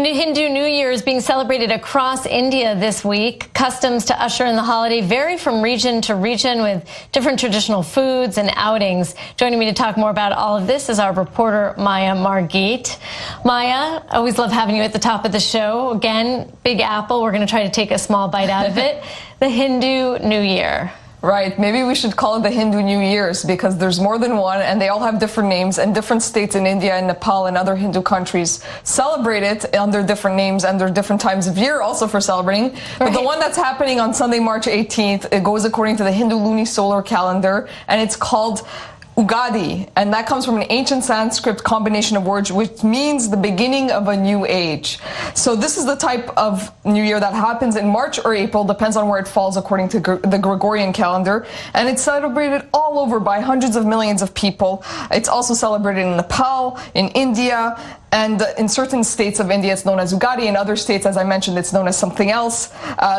Hindu New Year is being celebrated across India this week. Customs to usher in the holiday vary from region to region with different traditional foods and outings. Joining me to talk more about all of this is our reporter, Maya Margit. Maya, always love having you at the top of the show. Again, Big Apple, we're going to try to take a small bite out of it. The Hindu New Year. Right. Maybe we should call it the Hindu New Year's because there's more than one and they all have different names, and different states in India and Nepal and other Hindu countries celebrate it under different names and there are different times of year also for celebrating. Right. But the one that's happening on Sunday, March 18th, it goes according to the Hindu lunisolar calendar, and it's called Ugadi, and that comes from an ancient Sanskrit combination of words which means the beginning of a new age. So this is the type of New Year that happens in March or April, depends on where it falls according to the Gregorian calendar, and it's celebrated all over by hundreds of millions of people. It's also celebrated in Nepal, in India, and in certain states of India it's known as Ugadi. In other states, as I mentioned, it's known as something else.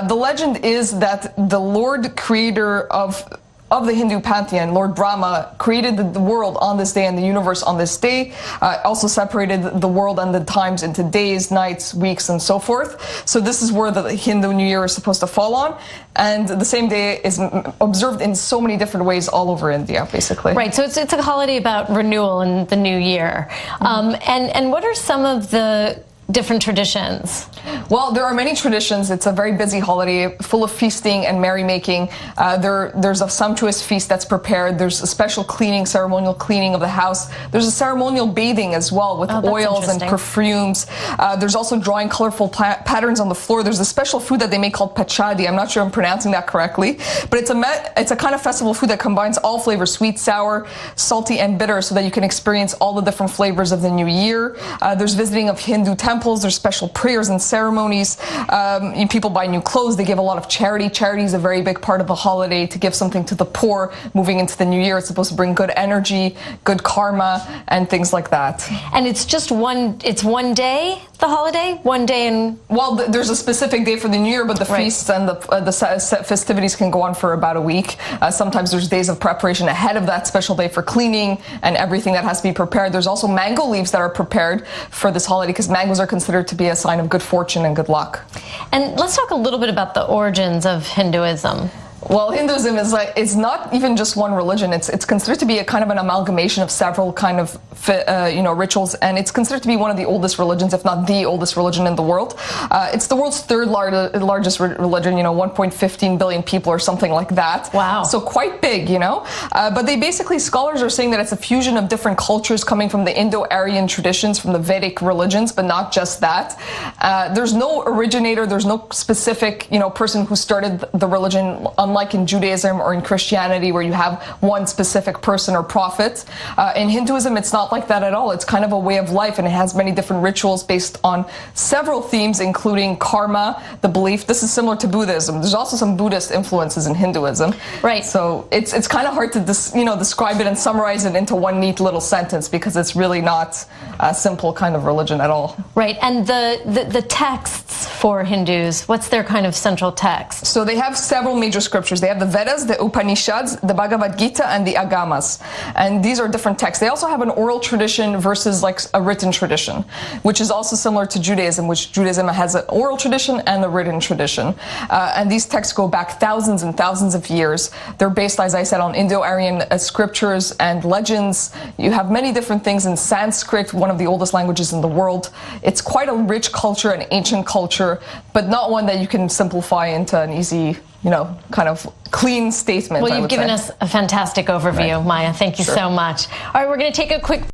The legend is that the Lord creator of the Hindu pantheon, Lord Brahma, created the world on this day and the universe on this day, also separated the world and the times into days, nights, weeks, and so forth. So this is where the Hindu New Year is supposed to fall on, and the same day is observed in so many different ways all over India, basically. Right, so it's a holiday about renewal in the new year. And what are some of the different traditions? Well, there are many traditions. It's a very busy holiday, full of feasting and merrymaking. There's a sumptuous feast that's prepared. There's a special cleaning, ceremonial cleaning of the house. There's a ceremonial bathing as well with oils and perfumes. There's also drawing colorful patterns on the floor. There's a special food that they make called pachadi. I'm not sure I'm pronouncing that correctly, but it's a kind of festival food that combines all flavors, sweet, sour, salty, and bitter, so that you can experience all the different flavors of the new year. There's visiting of Hindu temples. There's special prayers and ceremonies. People buy new clothes. They give a lot of charity. Charity is a very big part of the holiday, to give something to the poor moving into the new year. It's supposed to bring good energy, good karma, and things like that. And it's just one day, the holiday? One day in... Well, there's a specific day for the new year, but the feasts and the festivities can go on for about a week. Sometimes there's days of preparation ahead of that special day for cleaning and everything that has to be prepared. There's also mango leaves that are prepared for this holiday because mangoes are considered to be a sign of good fortune and good luck. And let's talk a little bit about the origins of Hinduism. Well, Hinduism is not even just one religion. It's considered to be a kind of an amalgamation of several kind of rituals, and it's considered to be one of the oldest religions, if not the oldest religion in the world. It's the world's third largest religion. 1.15 billion people or something like that. Wow! So quite big, But scholars are saying that it's a fusion of different cultures coming from the Indo-Aryan traditions, from the Vedic religions, but not just that. There's no originator. There's no specific person who started the religion. Unlike in Judaism or in Christianity, where you have one specific person or prophet, in Hinduism it's not like that at all. It's kind of a way of life, and it has many different rituals based on several themes, including karma, the belief. This is similar to Buddhism. There's also some Buddhist influences in Hinduism. Right. So it's kind of hard to describe it and summarize it into one neat little sentence, because it's really not a simple kind of religion at all. Right. And the texts for Hindus, what's their kind of central text? So they have several major scriptures. They have the Vedas, the Upanishads, the Bhagavad Gita, and the Agamas. And these are different texts. They also have an oral tradition versus like a written tradition, which is also similar to Judaism, which Judaism has an oral tradition and a written tradition. And these texts go back thousands and thousands of years. They're based, as I said, on Indo-Aryan scriptures and legends. You have many different things in Sanskrit, one of the oldest languages in the world. It's quite a rich culture, an ancient culture, but not one that you can simplify into an easy kind of clean statement. Well, you've given us a fantastic overview, Maya. Thank you so much. All right, we're going to take a quick